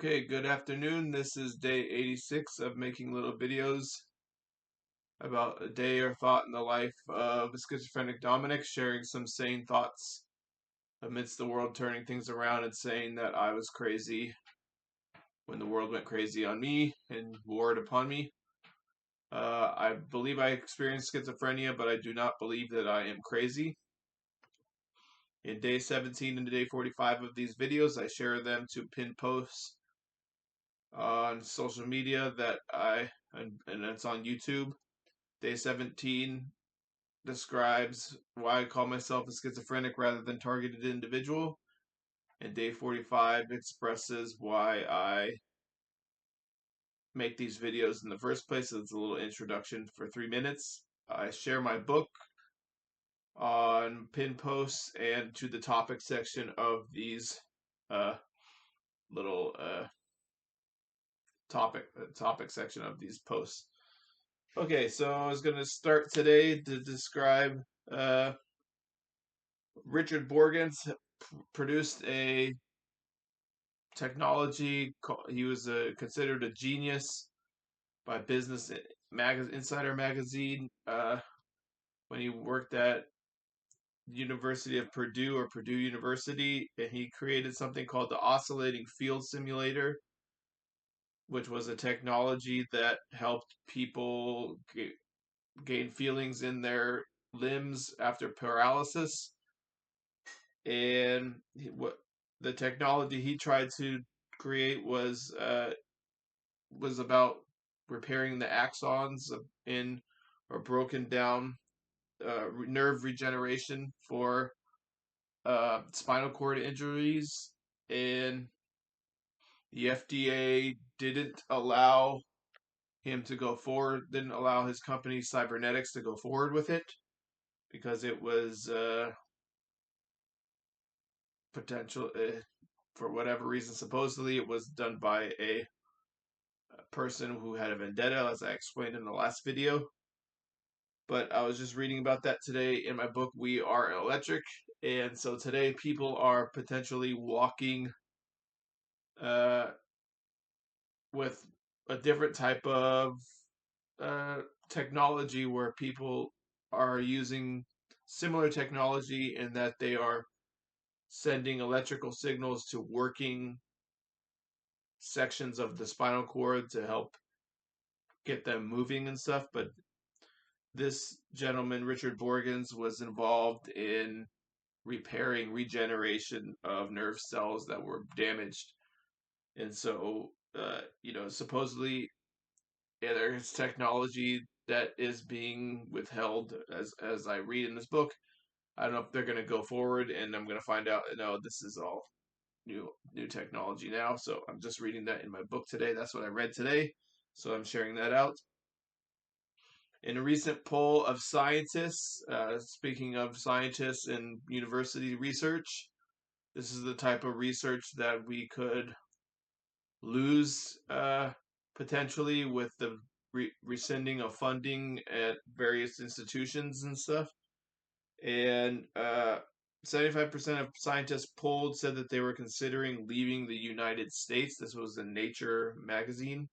Okay, good afternoon. This is day 86 of making little videos about a day or thought in the life of Schizophrenic Dominic, sharing some sane thoughts amidst the world turning things around and saying that I was crazy when the world went crazy on me and warred upon me. I believe I experienced schizophrenia, but I do not believe that I am crazy. In day 17 and day 45 of these videos, I share them to pin posts on social media and it's on YouTube. Day 17 describes why I call myself a schizophrenic rather than targeted individual. And day 45 expresses why I make these videos in the first place. So it's a little introduction for 3 minutes. I share my book on pin posts and to the topic section of these uh, little topic section of these posts. Okay, so I was going to start today to describe Richard Borgens produced a technology. He was considered a genius by Business Insider magazine when he worked at University of Purdue or Purdue University, and he created something called the oscillating field simulator, which was a technology that helped people gain feelings in their limbs after paralysis. And what the technology he tried to create was about repairing the axons in or broken down nerve regeneration for spinal cord injuries, and the FDA didn't allow him to go forward, didn't allow his company Cybernetics to go forward with it because it was potential for whatever reason. Supposedly, it was done by a person who had a vendetta, as I explained in the last video. But I was just reading about that today in my book, We Are Electric. And so today, people are potentially walking uh, with a different type of uh, technology where people are using similar technology in that they are sending electrical signals to working sections of the spinal cord to help get them moving and stuff. But this gentleman, Richard Borgens, was involved in repairing regeneration of nerve cells that were damaged. And so, supposedly, yeah, there's technology that is being withheld as I read in this book. I don't know if they're going to go forward, and I'm going to find out. No, this is all new technology now. So I'm just reading that in my book today. That's what I read today. So I'm sharing that out. In a recent poll of scientists, speaking of scientists and university research, this is the type of research that we could lose potentially with the rescinding of funding at various institutions and stuff. And 75% of scientists polled said that they were considering leaving the United States. This was in Nature magazine.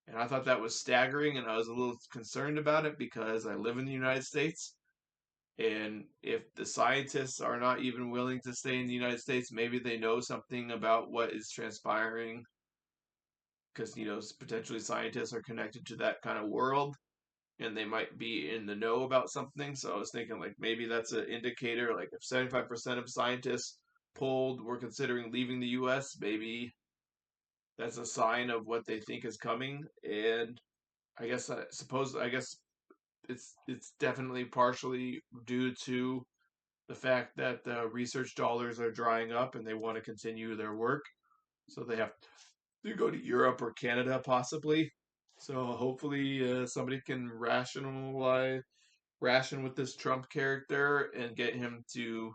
And I thought that was staggering, and I was a little concerned about it because I live in the United States. And if the scientists are not even willing to stay in the United States, maybe they know something about what is transpiring because, potentially scientists are connected to that kind of world and they might be in the know about something. So I was thinking, like, maybe that's an indicator. Like, if 75% of scientists polled were considering leaving the US, maybe that's a sign of what they think is coming. And I guess it's definitely partially due to the fact that the research dollars are drying up and they want to continue their work. So they have to go to Europe or Canada possibly. So hopefully somebody can ration with this Trump character and get him to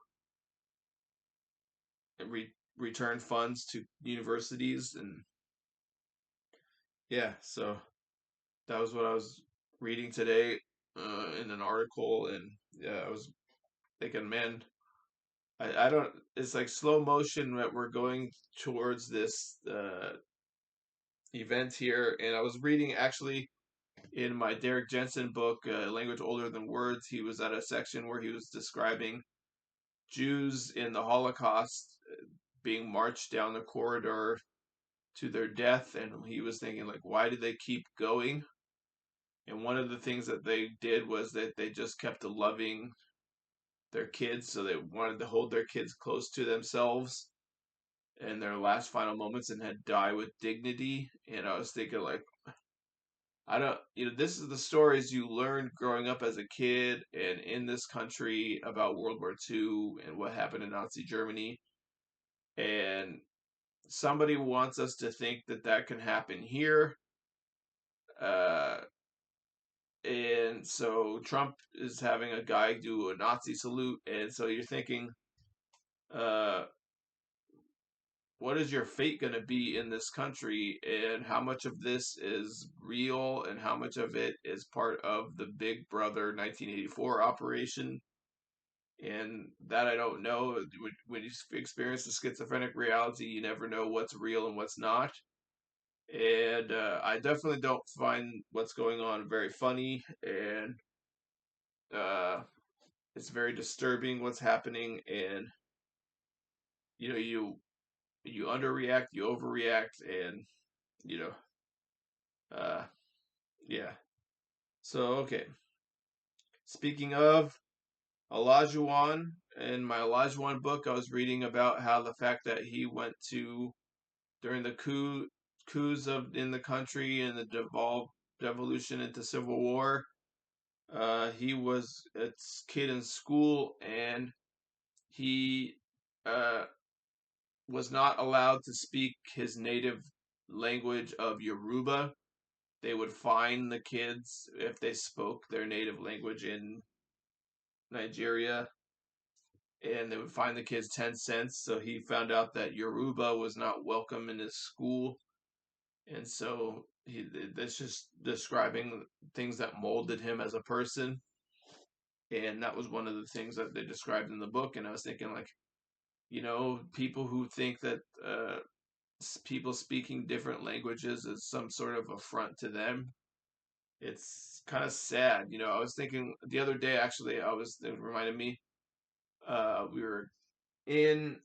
return funds to universities. And yeah, so that was what I was reading today in an article. And yeah, I was thinking, man, I don't. It's like slow motion that we're going towards this event here, and I was reading actually in my Derrick Jensen book, Language Older Than Words. He was at a section where he was describing Jews in the Holocaust being marched down the corridor to their death, and he was thinking like, why did they keep going? And one of the things that they did was that they just kept loving their kids, so they wanted to hold their kids close to themselves in their last final moments and had die with dignity. And I was thinking like, I don't, this is the stories you learned growing up as a kid and in this country about World War II and what happened in Nazi Germany. And somebody wants us to think that that can happen here. Uh, and so Trump is having a guy do a Nazi salute. And so you're thinking, uh, what is your fate going to be in this country, and how much of this is real and how much of it is part of the Big Brother 1984 operation? And that I don't know. When you experience the schizophrenic reality, you never know what's real and what's not. And I definitely don't find what's going on very funny, and uh, it's very disturbing what's happening. And you underreact, you overreact, and you know, uh, yeah. So, okay. Speaking of Olajuwon, in my Olajuwon book, I was reading about how the fact that he went to during the coups of in the country and the devolution into civil war. He was a kid in school, and he uh, was not allowed to speak his native language of Yoruba. They would fine the kids if they spoke their native language in Nigeria, and they would fine the kids 10 cents. So he found out that Yoruba was not welcome in his school. And so that's just describing things that molded him as a person. And that was one of the things that they described in the book. And I was thinking, like, people who think that people speaking different languages is some sort of affront to them. It's kind of sad. I was thinking the other day, actually, it reminded me, we were in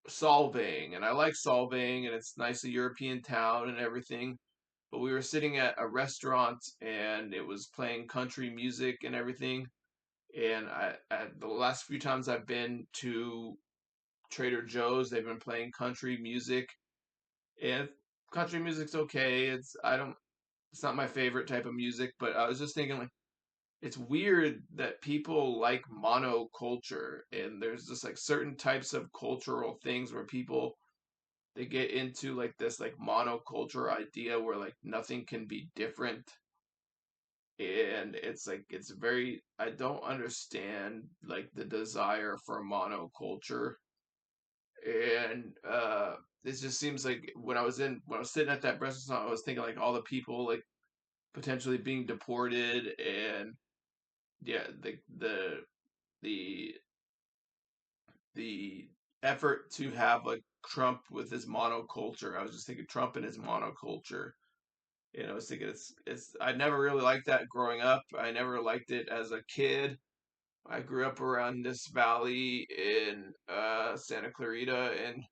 Solvang, and I like Solvang, and it's nice, a European town and everything. But we were sitting at a restaurant, and it was playing country music and everything. And at the last few times I've been to Trader Joe's, they've been playing country music, and country music's okay. It's not my favorite type of music, but I was just thinking like it's weird that people like monoculture, and there's just like certain types of cultural things where people they get into like this like monoculture idea where like nothing can be different, and it's like it's very I don't understand like the desire for monoculture. And it just seems like when I was sitting at that restaurant, I was thinking like all the people like potentially being deported, and yeah, the the effort to have like Trump with his monoculture. I was just thinking Trump and his monoculture. I was thinking it's I never really liked that growing up. I never liked it as a kid. I grew up around this valley in Santa Clarita, and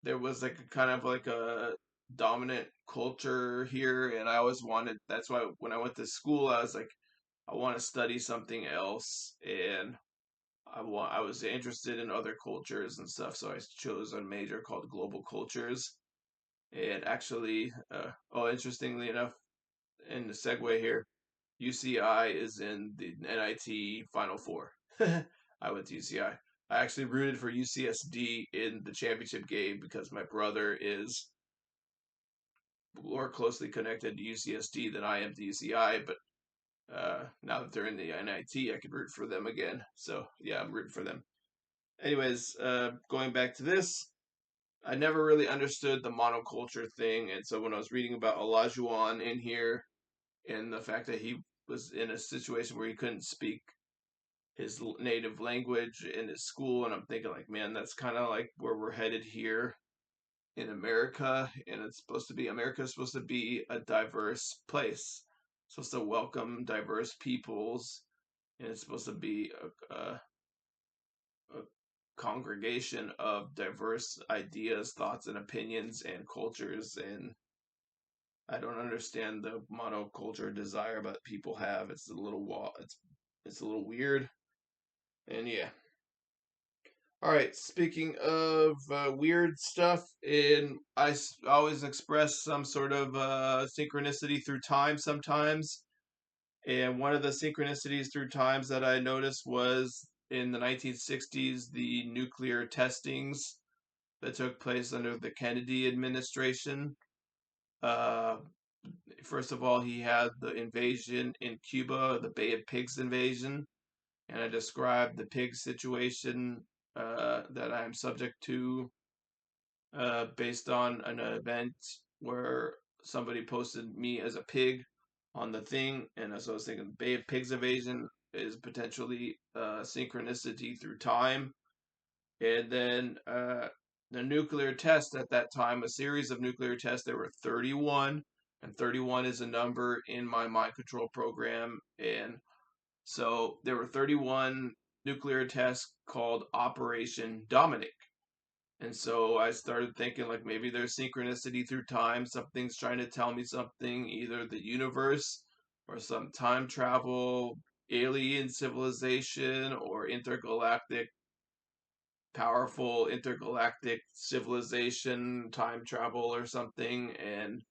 there was like a kind of like a dominant culture here, and I always wanted. That's why when I went to school, I was like, I want to study something else, and I was interested in other cultures and stuff, so I chose a major called global cultures. And actually, interestingly enough, in the segue here, UCI is in the NIT Final Four. I went to UCI. I actually rooted for UCSD in the championship game because my brother is more closely connected to UCSD than I am to UCI. But now that they're in the NIT, I could root for them again. So yeah, I'm rooting for them. Anyways, going back to this, I never really understood the monoculture thing, and so when I was reading about Olajuwon in here and the fact that he was in a situation where he couldn't speak his native language in his school, and I'm thinking like, man, that's kind of like where we're headed here in America, and it's supposed to be America's supposed to be a diverse place, supposed to welcome diverse peoples, and it's supposed to be a congregation of diverse ideas, thoughts, and opinions and cultures. And I don't understand the monoculture desire that people have. It's a little it's a little weird, and yeah. All right, speaking of weird stuff, always express some sort of synchronicity through time sometimes. And one of the synchronicities through times that I noticed was in the 1960s, the nuclear testings that took place under the Kennedy administration. Uh, First of all, he had the invasion in Cuba, the Bay of Pigs invasion, and I described the pig situation that I'm subject to based on an event where somebody posted me as a pig on the thing, and so I was thinking Bay of Pigs invasion is potentially synchronicity through time, and then the nuclear test at that time, a series of nuclear tests. There were 31, and 31 is a number in my mind control program, and so there were 31 nuclear tests called Operation Dominic. And so I started thinking like maybe there's synchronicity through time. Something's trying to tell me something, either the universe or some time travel, alien civilization, or intergalactic, powerful intergalactic civilization, time travel or something. And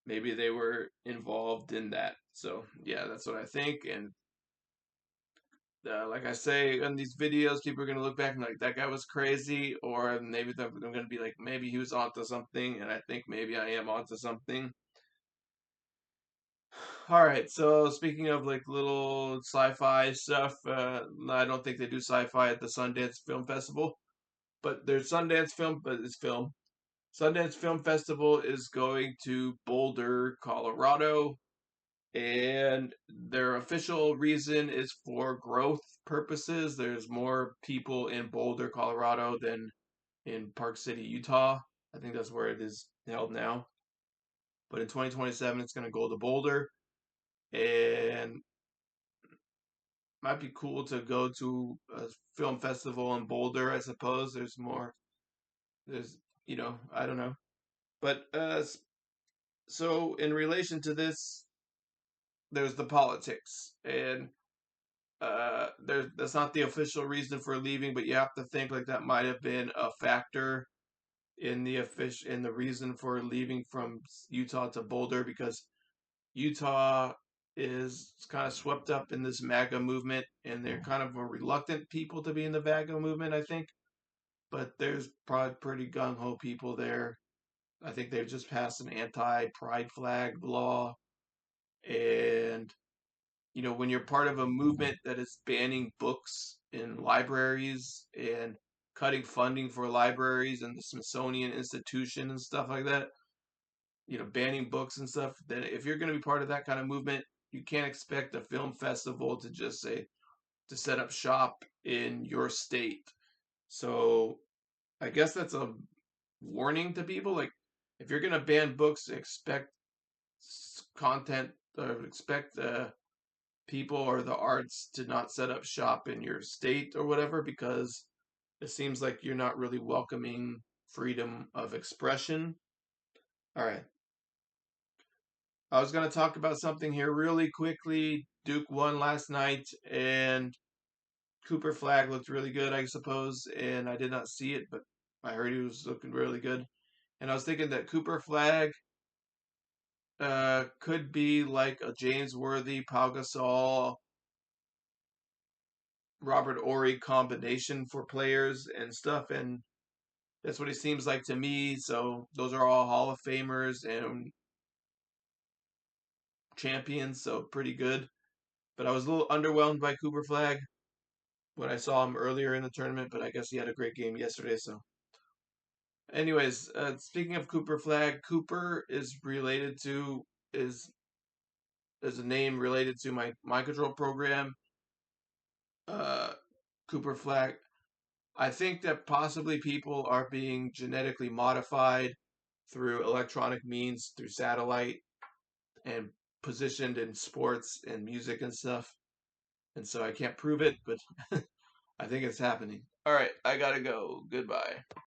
maybe they were involved in that. So yeah, that's what I think. And like I say in these videos, people are gonna look back and like that guy was crazy, or maybe they're gonna be like, maybe he was onto something, and I think maybe I am onto something. All right, so speaking of like little sci-fi stuff, I don't think they do sci-fi at the Sundance Film Festival, but there's Sundance Film, but it's film. Sundance Film Festival is going to Boulder, Colorado, and their official reason is for growth purposes. There's more people in Boulder, Colorado than in Park City, Utah. I think that's where it is held now. But in 2027, it's going to go to Boulder, and might be cool to go to a film festival in Boulder. I suppose there's more. There's I don't know, but so in relation to this, there's the politics, and that's not the official reason for leaving, but you have to think like that might have been a factor in the reason for leaving from Utah to Boulder, because Utah is kind of swept up in this MAGA movement, and they're kind of a reluctant people to be in the MAGA movement, I think. But there's probably pretty gung ho people there. I think they've just passed an anti-pride flag law, and when you're part of a movement that is banning books in libraries and cutting funding for libraries and the Smithsonian Institution and stuff like that, banning books and stuff, then if you're going to be part of that kind of movement, you can't expect a film festival to just say to set up shop in your state. So I guess that's a warning to people. Like, if you're going to ban books, expect content or expect people or the arts to not set up shop in your state or whatever, because it seems like you're not really welcoming freedom of expression. All right. I was going to talk about something here really quickly. Duke won last night, and Cooper Flag looked really good, I suppose, and I did not see it, but I heard he was looking really good. And I was thinking that Cooper Flag could be like a James Worthy, Pau Gasol, Robert Ory combination for players and stuff, and that's what it seems like to me. So those are all Hall of Famers and champions, so pretty good. But I was a little underwhelmed by Cooper Flag when I saw him earlier in the tournament, but I guess he had a great game yesterday. So, anyways, speaking of Cooper Flag, Cooper is related to is a name related to my control program. uh, Cooper Flag. I think that possibly people are being genetically modified through electronic means, through satellite, and positioned in sports and music and stuff. And so I can't prove it, but I think it's happening. All right, I gotta go. Goodbye.